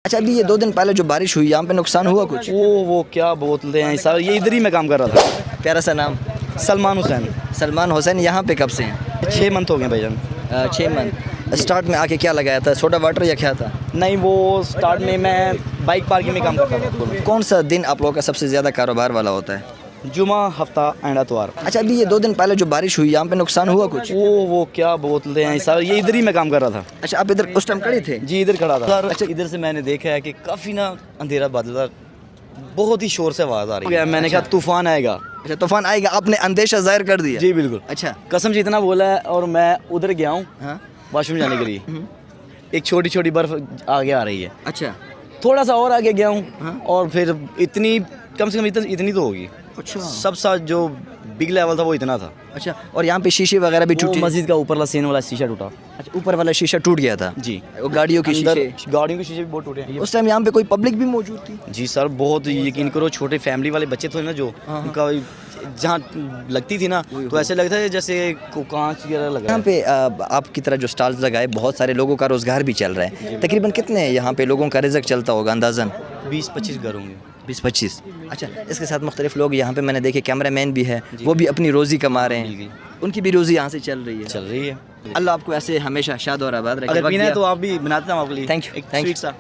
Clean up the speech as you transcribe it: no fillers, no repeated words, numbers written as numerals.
اچھا ابھی یہ 2 دن پہلے جو بارش ہوئی یہاں پہ نقصان ہوا کچھ؟ وہ کیا بولتے ہیں سر، یہ ادھر ہی میں کام کر رہا تھا. پیارا سا نام سلمان حسین. سلمان حسین. یہاں پہ کب سے ہیں؟ 6 منتھ ہو گئے بھائی جان. 6 منتھ. اسٹارٹ میں آ کے کیا لگایا تھا، سوڈا واٹر یا کیا تھا؟ نہیں، وہ سٹارٹ میں بائک پارکنگ میں کام کرتا تھا. کون سا دن آپ لوگوں کا سب سے زیادہ کاروبار والا ہوتا ہے؟ جمعہ، ہفتہ، اینڈ اتوار. اچھا ابھی یہ 2 دن پہلے جو بارش ہوئی یہاں پہ نقصان ہوا کچھ؟ وہ کیا بولتے ہیں سر، یہ ادھر ہی میں کام کر رہا تھا. اچھا آپ ادھر اس ٹائم کھڑے تھے؟ جی ادھر کھڑا تھا. اچھا ادھر سے میں نے دیکھا ہے کہ کافی نا اندھیرا بادل تھا، بہت ہی شور سے آواز آ رہی ہے. میں نے کہا طوفان آئے گا. اچھا طوفان آئے گا، آپ نے اندیشہ ظاہر کر دیا؟ جی بالکل. اچھا قسم سے اتنا بولا ہے، اور میں ادھر گیا ہوں ہاں واش روم جانے کے لیے. ایک چھوٹی چھوٹی برف آگے آ رہی ہے. اچھا تھوڑا سا اور آگے گیا ہوں اور پھر اتنی کم سے کم اتنی تو ہوگی. اچھا سب سے جو بگ لیول تھا وہ اتنا تھا. اچھا اور یہاں پہ شیشے وغیرہ بھی وہ ٹوٹے؟ مسجد کا اوپر سین والا شیشہ ٹوٹا. اچھا اوپر والا شیشہ ٹوٹ گیا تھا؟ جی. وہ گاڑیوں کی اندر شیشے؟ گاڑیوں کے شیشے بھی بہت ٹوٹے ہیں. اس ٹائم یہاں پہ کوئی پبلک بھی موجود تھی؟ جی سر، بہت یقین کرو، چھوٹے فیملی والے بچے تھے نا جو ان کا جہاں لگتی تھی نا تو ایسے لگتا ہے جیسے کانچ وغیرہ لگا. یہاں پہ آپ کی طرح جو سٹالز لگائے بہت سارے لوگوں کا روزگار بھی چل رہا ہے، تقریباً کتنے یہاں پہ لوگوں کا رزق چلتا ہوگا اندازاً؟ 20-25 گھر ہوں گے. 20-25. اچھا اس کے ساتھ مختلف لوگ یہاں پہ میں نے دیکھے، کیمرہ مین بھی ہے، وہ بھی اپنی روزی کما رہے ہیں، ان کی بھی روزی یہاں سے چل رہی ہے. چل رہی ہے. اللہ آپ کو ایسے ہمیشہ شاد اور آباد رکھے. اگر پینا ہے تو آپ بھی بناتے ہیں آپ کے لیے. Thank you. ایک سویٹ سا.